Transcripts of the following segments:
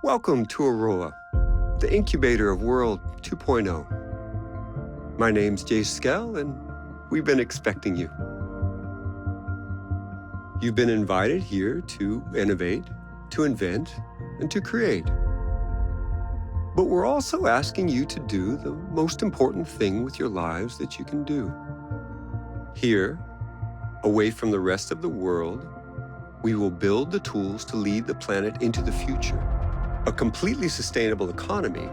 Welcome to Aurora, the incubator of World 2.0. My name's Jay Skell, and we've been expecting you. You've been invited here to innovate, to invent, and to create. But we're also asking you to do the most important thing with your lives that you can do. Here, away from the rest of the world, we will build the tools to lead the planet into the future. A completely sustainable economy,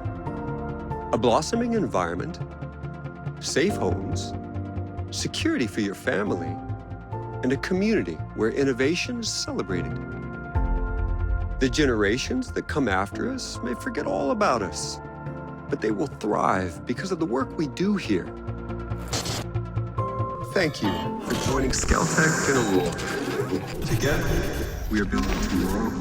a blossoming environment, safe homes, security for your family, and a community where innovation is celebrated. The generations that come after us may forget all about us, but they will thrive because of the work we do here. Thank you for joining Skeltech and Aurora. Together, we are building tomorrow.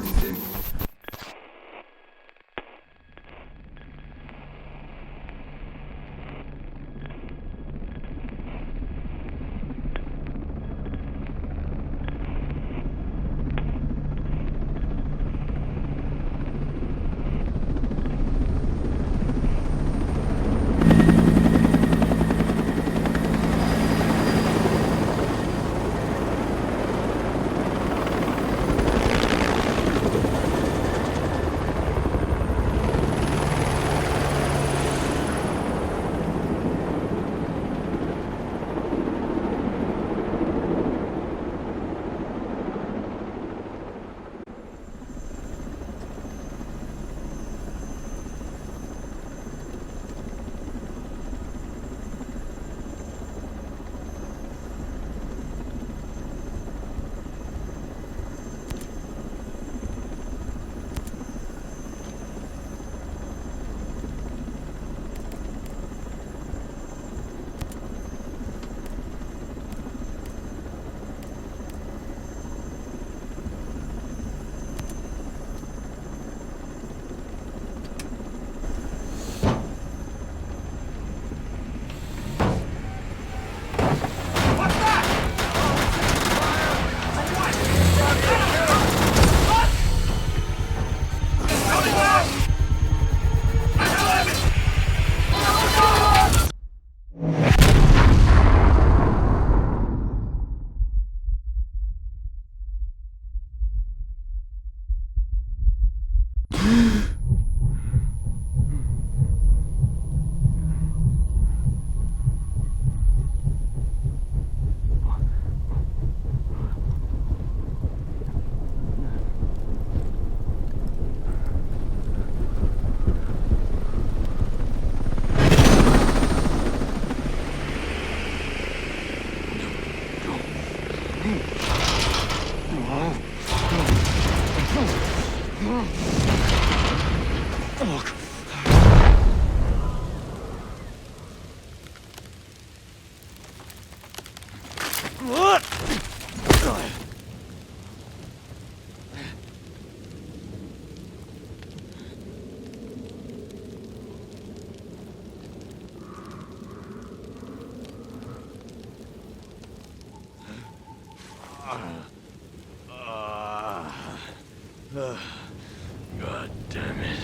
God damn it.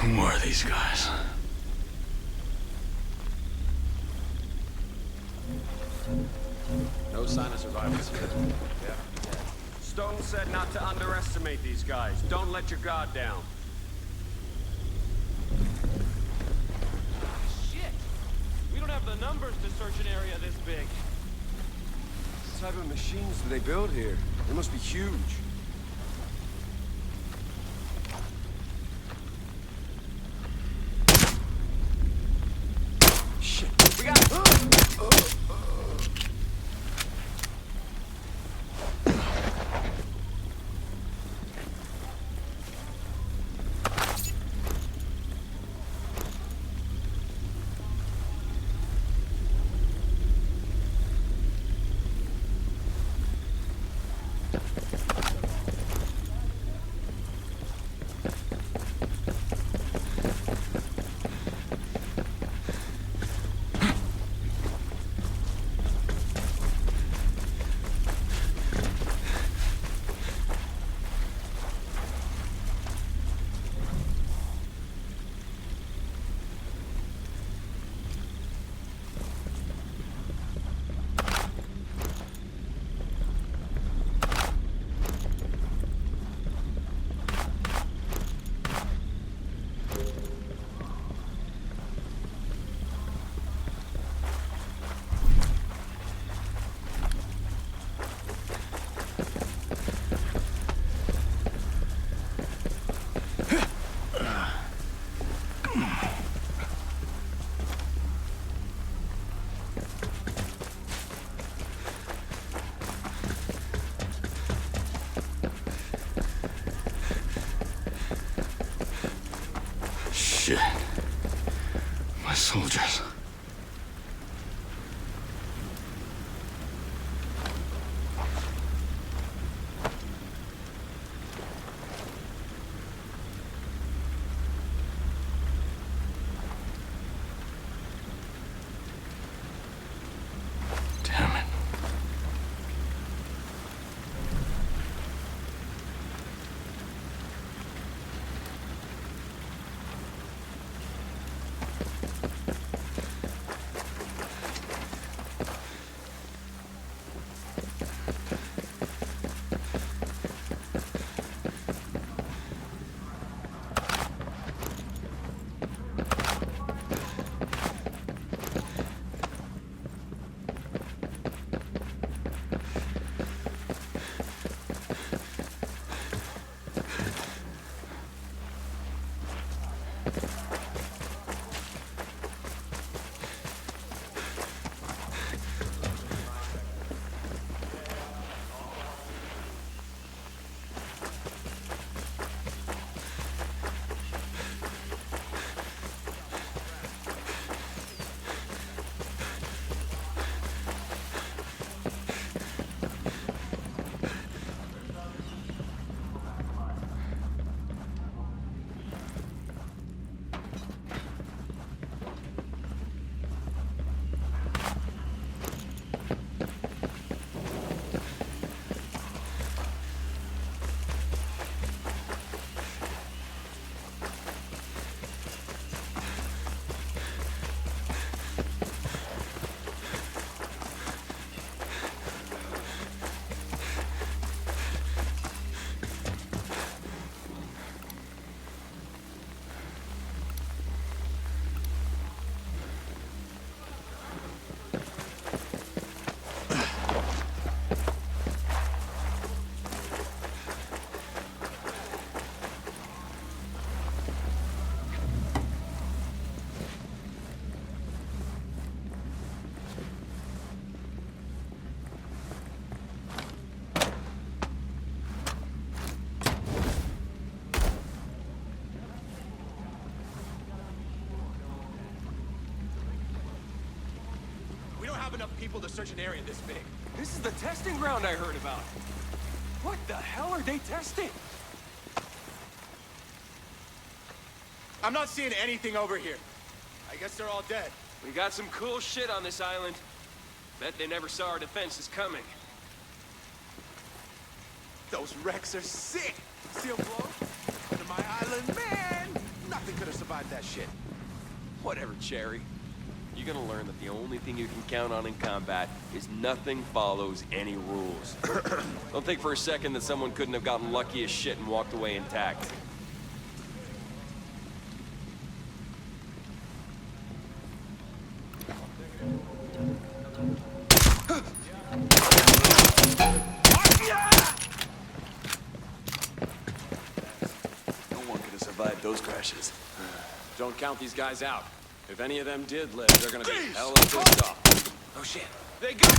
Who are these guys? No sign of survivors here. Yeah. Stone said not to underestimate these guys. Don't let your guard down. Shit! We don't have the numbers to search an area this big. What type of machines do they build here? They must be huge. Shit! We got it! Shit. My soldiers. Damn it. Enough people to search an area this big. This is the testing ground I heard about. What the hell are they testing? I'm not seeing anything over here. I guess they're all dead. We got some cool shit on this island. Bet they never saw our defenses coming. Those wrecks are sick. See them blow? To my island, man! Nothing could have survived. survive that shit. Whatever, Cherry. You're gonna learn that the only thing you can count on in combat is nothing follows any rules. Don't think for a second that someone couldn't have gotten lucky as shit and walked away intact. No one could have survived those crashes. Don't count these guys out. If any of them did live, they're gonna be hella pissed off. Oh shit. They go.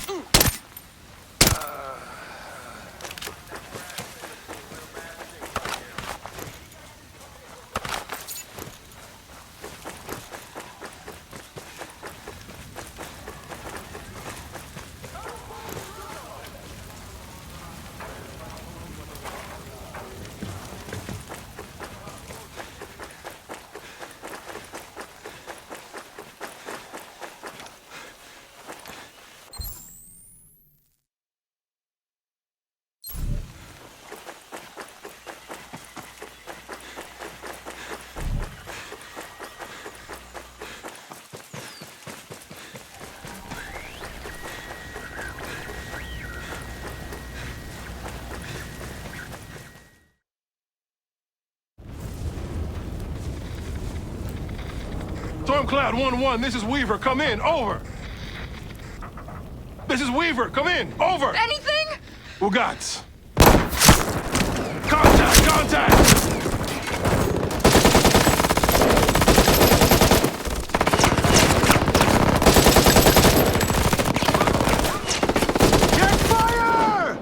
Stormcloud 1-1, this is Weaver, come in, over. This is Weaver, come in, over. Anything? Ugats. Contact, contact! Get fire!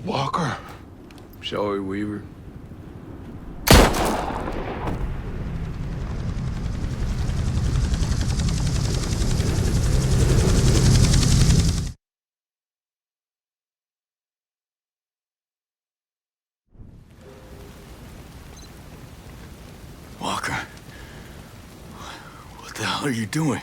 Walker. Shall we, Weaver? Walker, what the hell are you doing?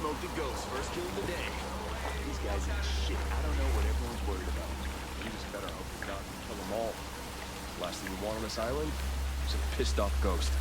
Smoked a ghost, first kill of the day. These guys ain't shit. I don't know what everyone's worried about. You just better hope you're not gonna kill them all. Last thing you want on this island is a pissed off ghost.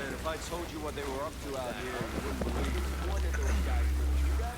If I told you what they were up to out here, you wouldn't believe it. One of those guys would shoot at.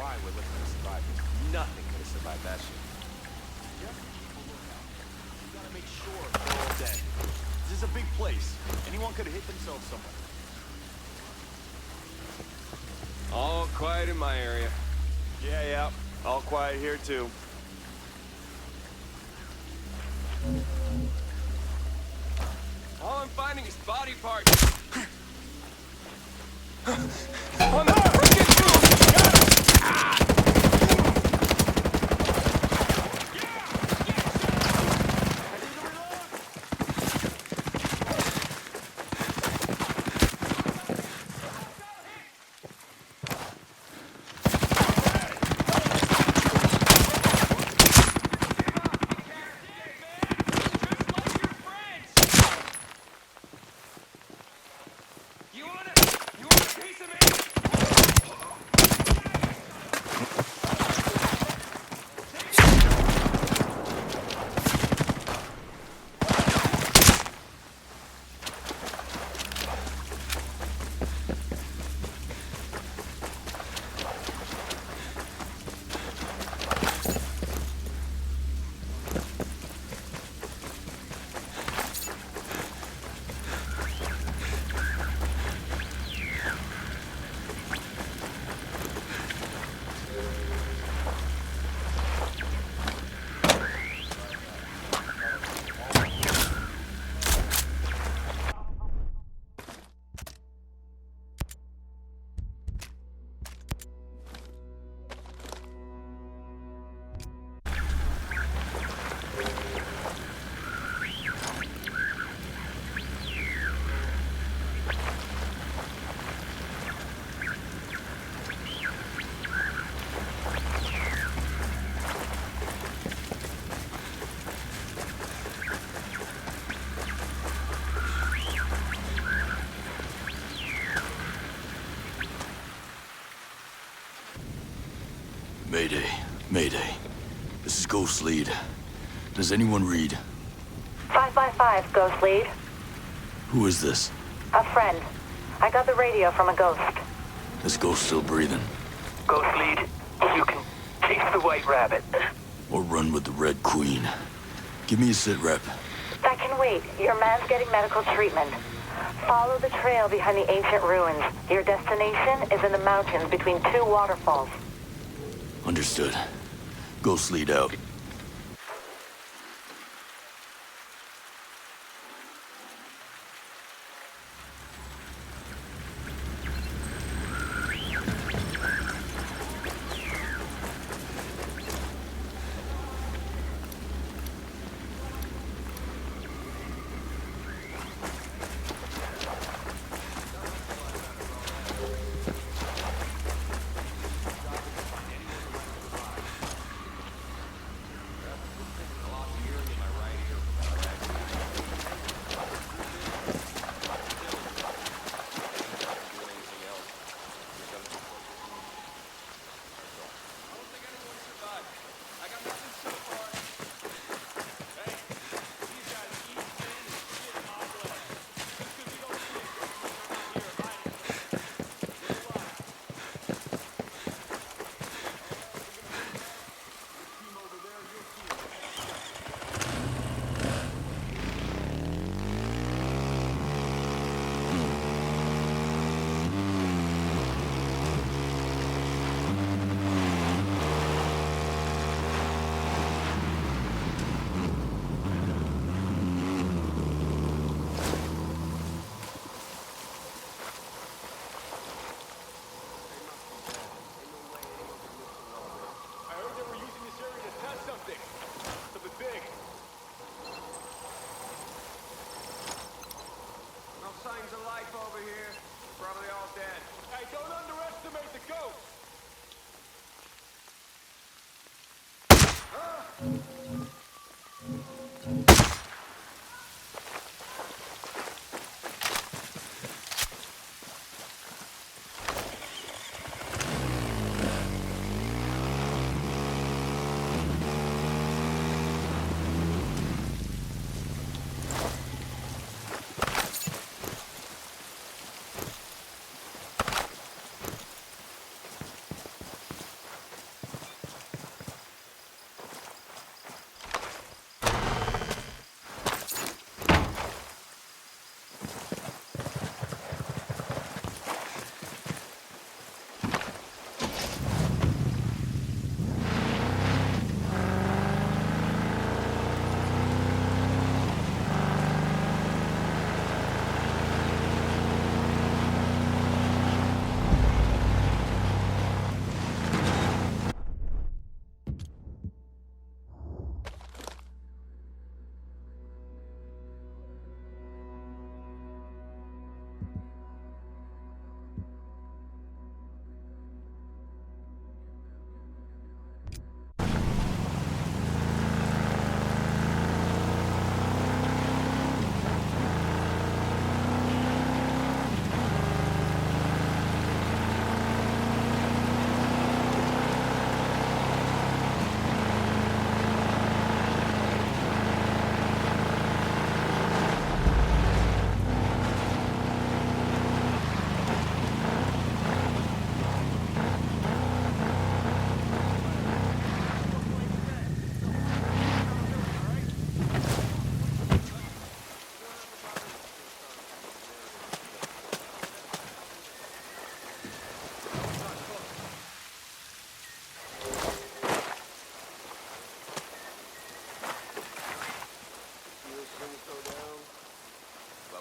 why we're looking to survive this. Nothing could have survived that shit. Just keep a lookout. We gotta make sure they're all dead. This is a big place. Anyone could have hit themselves somewhere. All quiet in my area. Yeah. All quiet here, too. All I'm finding is body parts. On the frickin' move! Got him! Mayday. Mayday. This is Ghost Lead. Does anyone read? 555, Ghost Lead. Who is this? A friend. I got the radio from a ghost. This ghost still breathing. Ghost Lead, you can chase the White Rabbit. Or run with the Red Queen. Give me a sit rep. That can wait. Your man's getting medical treatment. Follow the trail behind the ancient ruins. Your destination is in the mountains between two waterfalls. Understood. Ghost Lead out.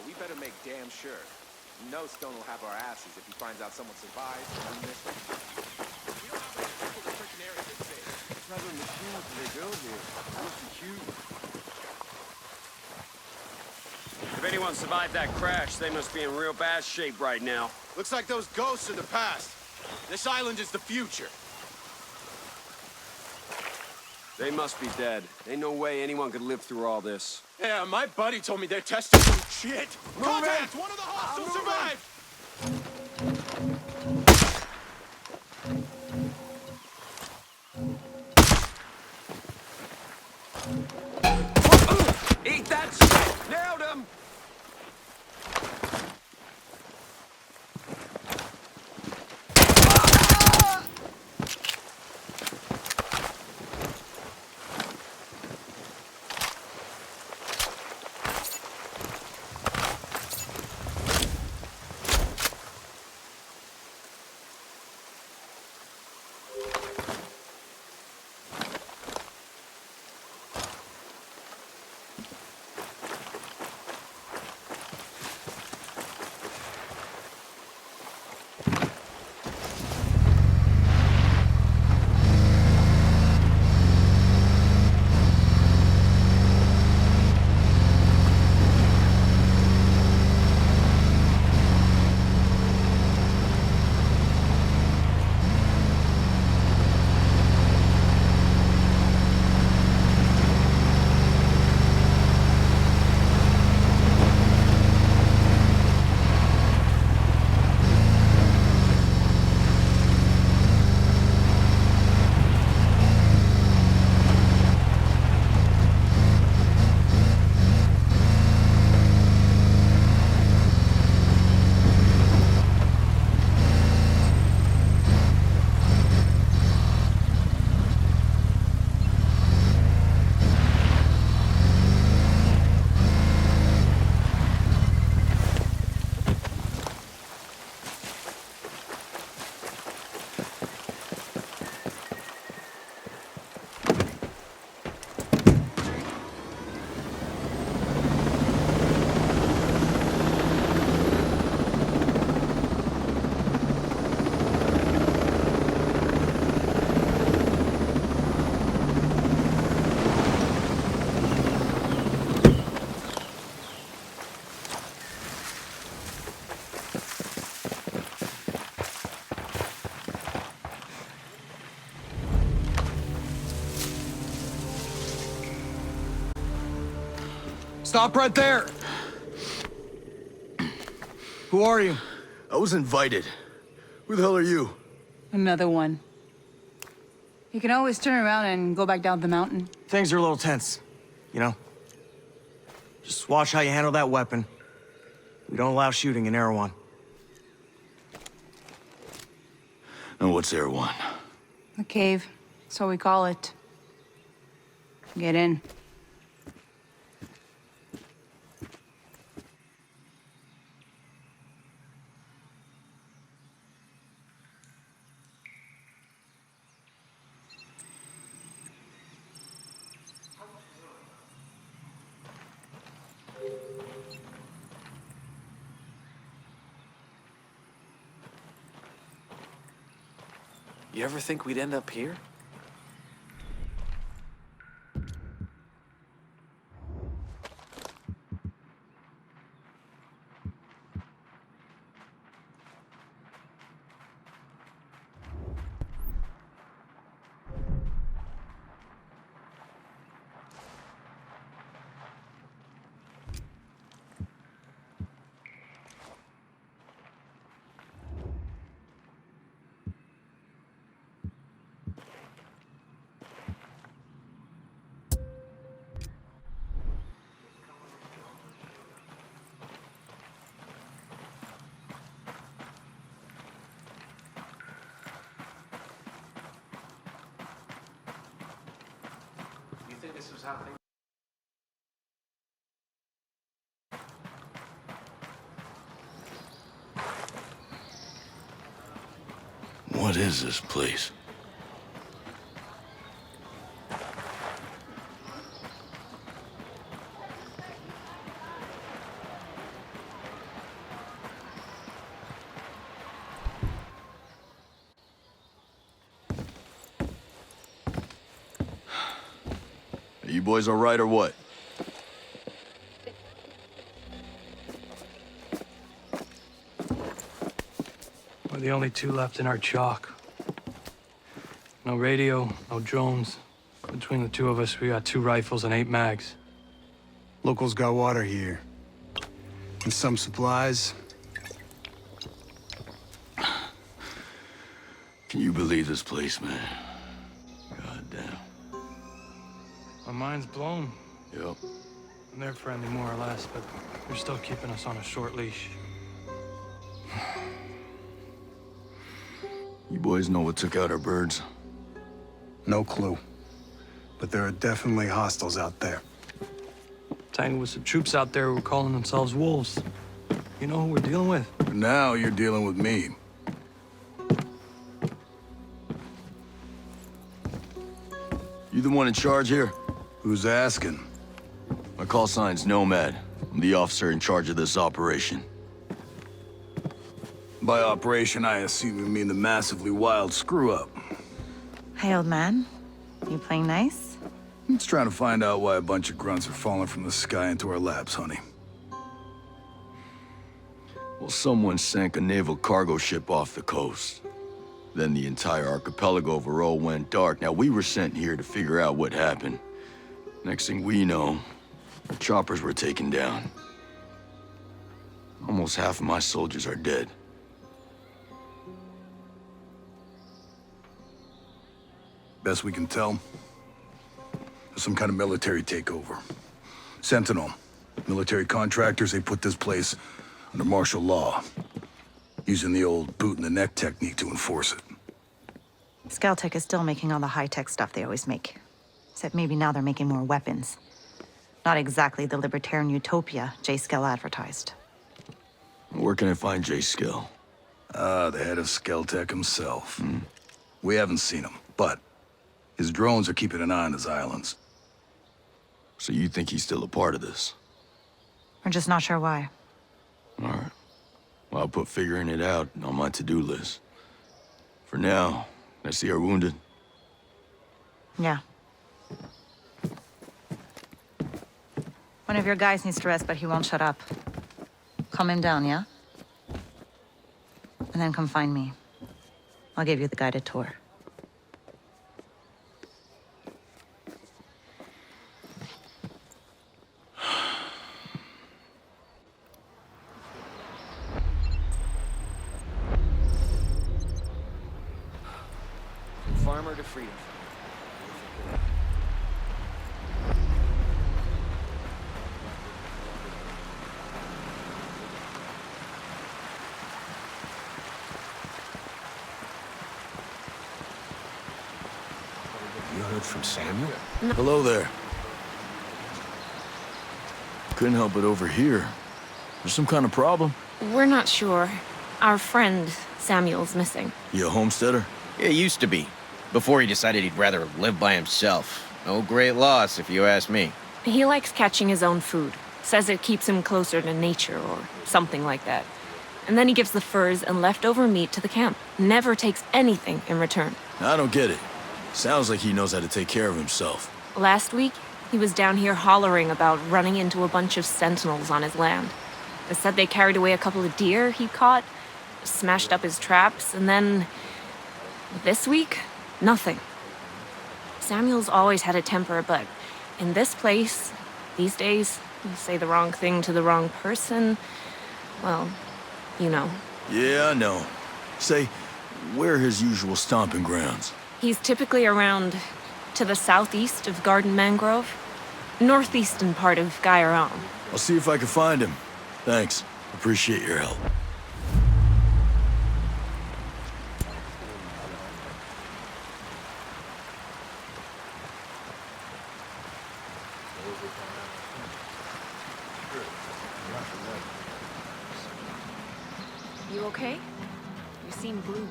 we better make damn sure. You know Stone will have our asses if he finds out someone survived on this mission. We don't have any people to freaking area that's safe. What type of machines do they build here? They must be huge. If anyone survived that crash, they must be in real bad shape right now. Looks like those ghosts are the past. This island is the future. They must be dead. Ain't no way anyone could live through all this. Yeah, my buddy told me they're testing some shit. Contact! One of the hostiles survived! Eat that shit! Nailed him! Stop right there! Who are you? I was invited. Who the hell are you? Another one. You can always turn around and go back down the mountain. Things are a little tense, you know? Just watch how you handle that weapon. We don't allow shooting in Erewhon. And what's Erewhon? A cave, so we call it. Get in. You ever think we'd end up here? This was happening. What is this place? You boys all right or what? We're the only two left in our chalk. No radio, no drones. Between the two of us, we got 2 rifles and 8 mags. Locals got water here. And some supplies. Can you believe this place, man? God damn. My mind's blown. Yep. And they're friendly, more or less, but they're still keeping us on a short leash. You boys know what took out our birds? No clue. But there are definitely hostiles out there. Tangled with some troops out there who were calling themselves wolves. You know who we're dealing with? For now, you're dealing with me. You the one in charge here? Who's asking? My call sign's Nomad. I'm the officer in charge of this operation. By operation, I assume you mean the massively wild screw-up. Hey, old man. You playing nice? I'm just trying to find out why a bunch of grunts are falling from the sky into our laps, honey. Well, someone sank a naval cargo ship off the coast. Then the entire archipelago overall went dark. Now, we were sent here to figure out what happened. Next thing we know, the choppers were taken down. Almost half of my soldiers are dead. Best we can tell, there's some kind of military takeover. Sentinel, military contractors, they put this place under martial law, using the old boot-in-the-neck technique to enforce it. Skeltech is still making all the high-tech stuff they always make. Except maybe now they're making more weapons. Not exactly the libertarian utopia J. Skell advertised. Where can I find J. Skell? The head of Skeltech himself. We haven't seen him, but his drones are keeping an eye on his islands. So you think he's still a part of this? We're just not sure why. All right. Well, I'll put figuring it out on my to-do list. For now, I see our wounded. Yeah. One of your guys needs to rest, but he won't shut up. Calm him down, yeah? And then come find me. I'll give you the guided tour. Farmer to freedom. You heard from Samuel? Hello there. Couldn't help it over here. There's some kind of problem? We're not sure. Our friend, Samuel's missing. You a homesteader? Yeah, used to be. Before he decided he'd rather live by himself. No great loss, if you ask me. He likes catching his own food. Says it keeps him closer to nature or something like that. And then he gives the furs and leftover meat to the camp. Never takes anything in return. I don't get it. Sounds like he knows how to take care of himself. Last week, he was down here hollering about running into a bunch of sentinels on his land. They said they carried away a couple of deer he caught, smashed up his traps, and then... this week, nothing. Samuel's always had a temper, but in this place, these days, you say the wrong thing to the wrong person, well, you know. Yeah, I know. Say, where are his usual stomping grounds? He's typically around to the southeast of Garden Mangrove, northeastern part of Gaiaron. I'll see if I can find him. Thanks. Appreciate your help. You okay? You seem blue.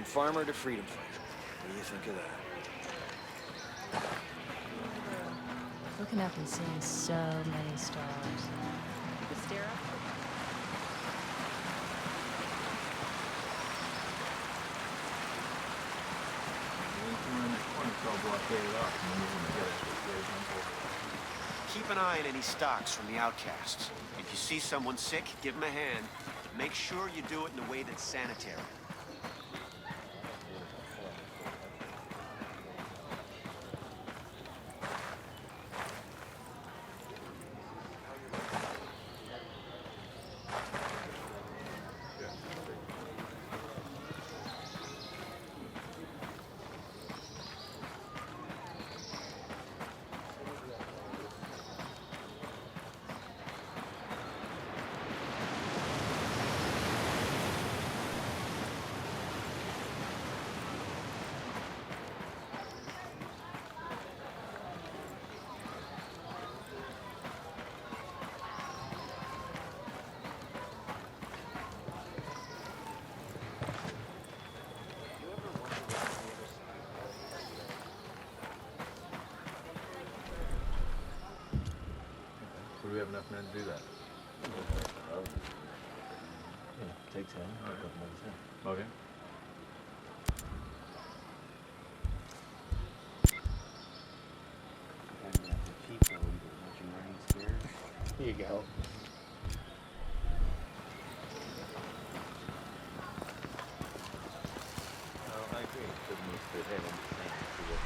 farmer to freedom fighter. What do you think of that? Looking up and seeing so many stars. The stare up? Keep an eye on any stocks from the outcasts. If you see someone sick, give them a hand. But make sure you do it in a way that's sanitary. Do we have enough men to do that? Yeah, take 10. I'll put another 10. Okay. Here you go. I agree. It should move straight ahead and see what.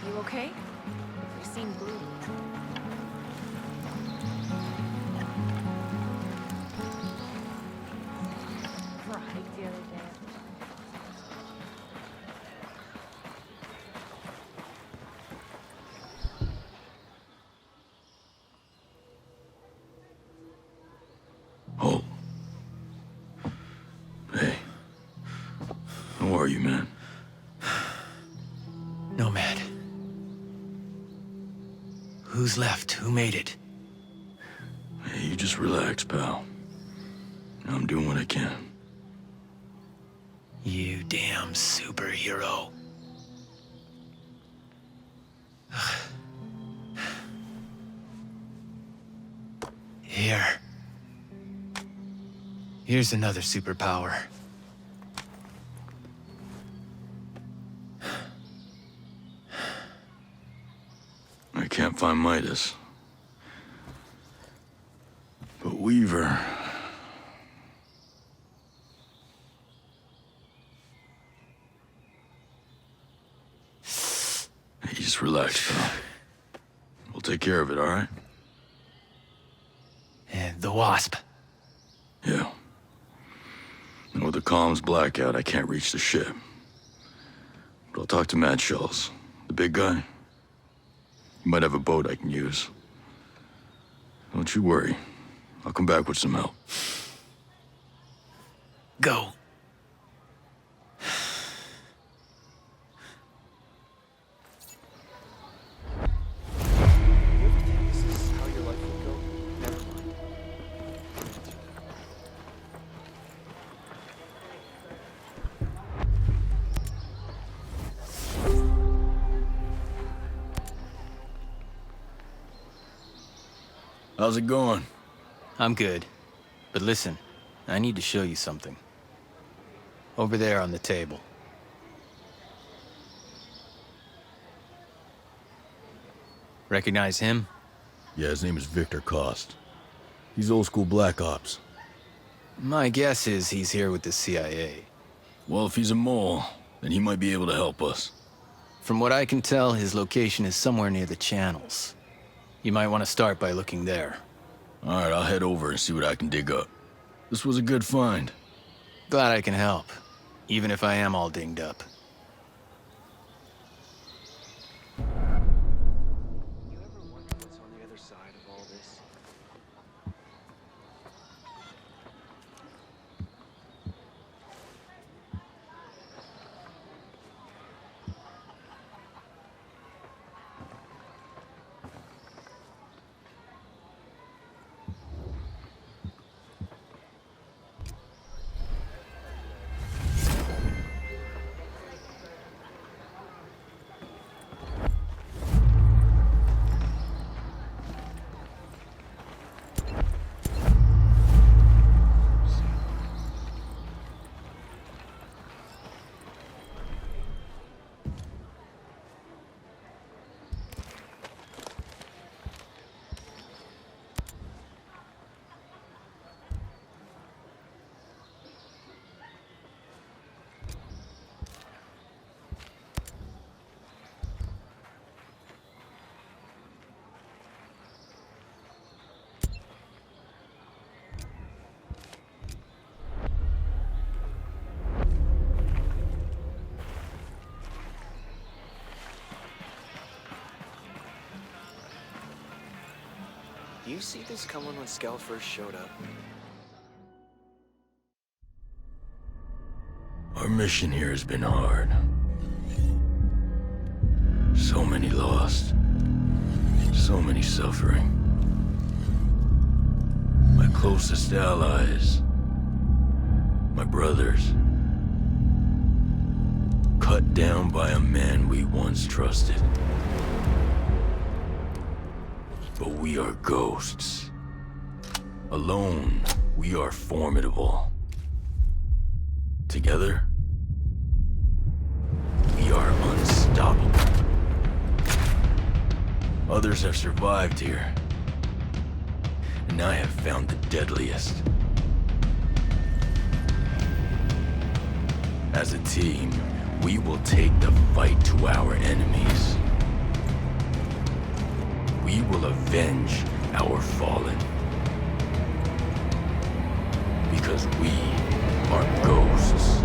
You okay? You seem blue. Right, the other day. Oh. Hey. How are you, man? Nomad. Who's left? Who made it? Hey, you just relax, pal. I'm doing what I can. You damn superhero. Here's another superpower. I can't find Midas. But Weaver... Hey, just relax, pal. We'll take care of it, all right? And the Wasp. Yeah. And with the comms blackout, I can't reach the ship. But I'll talk to Matt Schultz, the big guy. He might have a boat I can use. Don't you worry. I'll come back with some help. Go. This is how your life would go? Never mind. How's it going? I'm good. But listen, I need to show you something. Over there on the table. Recognize him? Yeah, his name is Victor Cost. He's old school Black Ops. My guess is he's here with the CIA. Well, if he's a mole, then he might be able to help us. From what I can tell, his location is somewhere near the channels. You might want to start by looking there. All right, I'll head over and see what I can dig up. This was a good find. Glad I can help, even if I am all dinged up. You ever wonder what's on the other side of all this? you see this coming when Skell first showed up? Our mission here has been hard. So many lost. So many suffering. My closest allies. My brothers. Cut down by a man we once trusted. But we are ghosts. Alone, we are formidable. Together, we are unstoppable. Others have survived here, and I have found the deadliest. As a team, we will take the fight to our enemies. We will avenge our fallen. Because we are ghosts.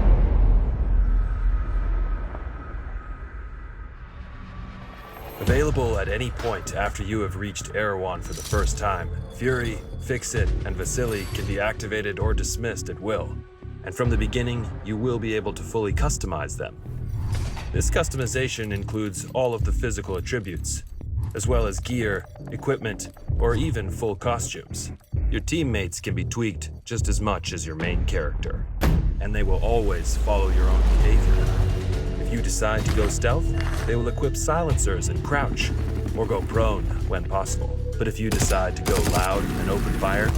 Available at any point after you have reached Erewhon for the first time, Fury, Fix-It, and Vasily can be activated or dismissed at will. And from the beginning, you will be able to fully customize them. This customization includes all of the physical attributes, as well as gear, equipment, or even full costumes. Your teammates can be tweaked just as much as your main character, and they will always follow your own behavior. If you decide to go stealth, they will equip silencers and crouch, or go prone when possible. But if you decide to go loud and open fire,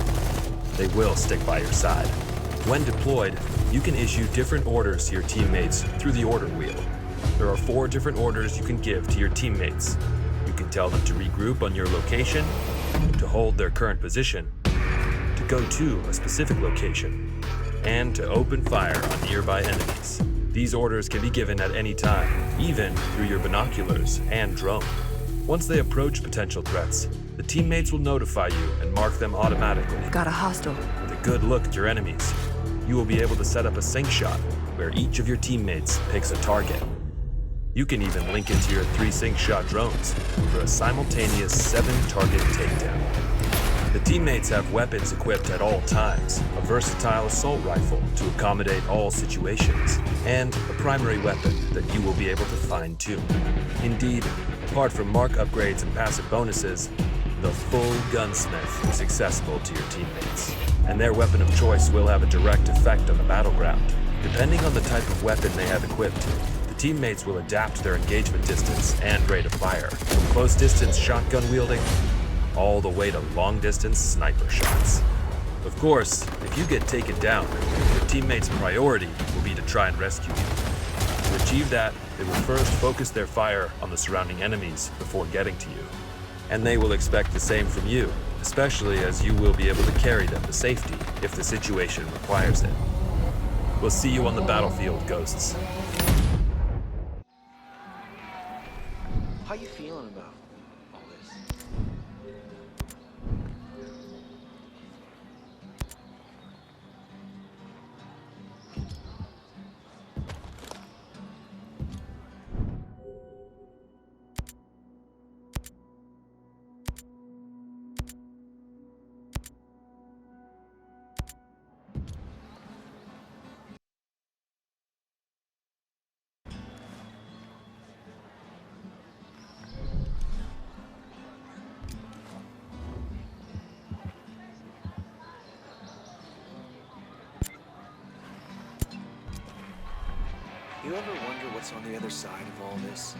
they will stick by your side. When deployed, you can issue different orders to your teammates through the order wheel. There are 4 different orders you can give to your teammates. You can tell them to regroup on your location, to hold their current position, to go to a specific location, and to open fire on nearby enemies. These orders can be given at any time, even through your binoculars and drone. Once they approach potential threats, the teammates will notify you and mark them automatically. Got a hostile. With a good look at your enemies, you will be able to set up a sync shot where each of your teammates picks a target. You can even link into your 3 sync shot drones for a simultaneous 7-target takedown. The teammates have weapons equipped at all times, a versatile assault rifle to accommodate all situations, and a primary weapon that you will be able to fine-tune. Indeed, apart from mark upgrades and passive bonuses, the full gunsmith is accessible to your teammates, and their weapon of choice will have a direct effect on the battleground. Depending on the type of weapon they have equipped, the teammates will adapt their engagement distance and rate of fire, from close-distance shotgun wielding all the way to long-distance sniper shots. Of course, if you get taken down, your teammates' priority will be to try and rescue you. To achieve that, they will first focus their fire on the surrounding enemies before getting to you. And they will expect the same from you, especially as you will be able to carry them to safety if the situation requires it. We'll see you on the battlefield, Ghosts. How you feeling about all this? You ever wonder what's on the other side of all this?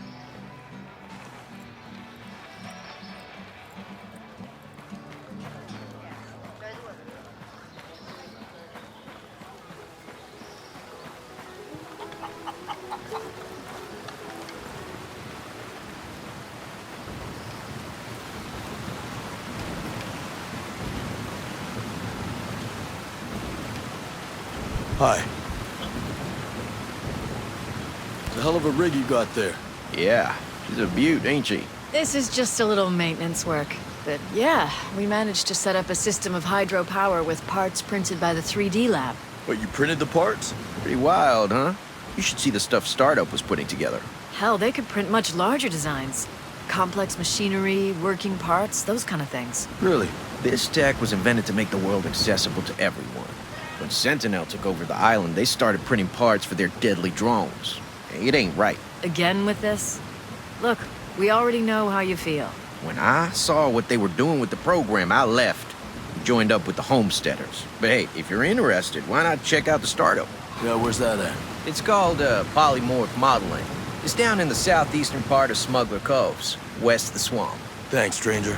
Hi. It's a hell of a rig you got there. Yeah, she's a beaut, ain't she? This is just a little maintenance work. But yeah, we managed to set up a system of hydropower with parts printed by the 3D lab. What, you printed the parts? Pretty wild, huh? You should see the stuff Startup was putting together. Hell, they could print much larger designs. Complex machinery, working parts, those kind of things. Really? This tech was invented to make the world accessible to everyone. When Sentinel took over the island, they started printing parts for their deadly drones. It ain't right. Again with this? Look, we already know how you feel. When I saw what they were doing with the program, I left. Joined up with the Homesteaders. But hey, if you're interested, why not check out the startup? Yeah, where's that at? It's called polymorph modeling. It's down in the southeastern part of Smuggler Coves, west of the swamp. Thanks, stranger.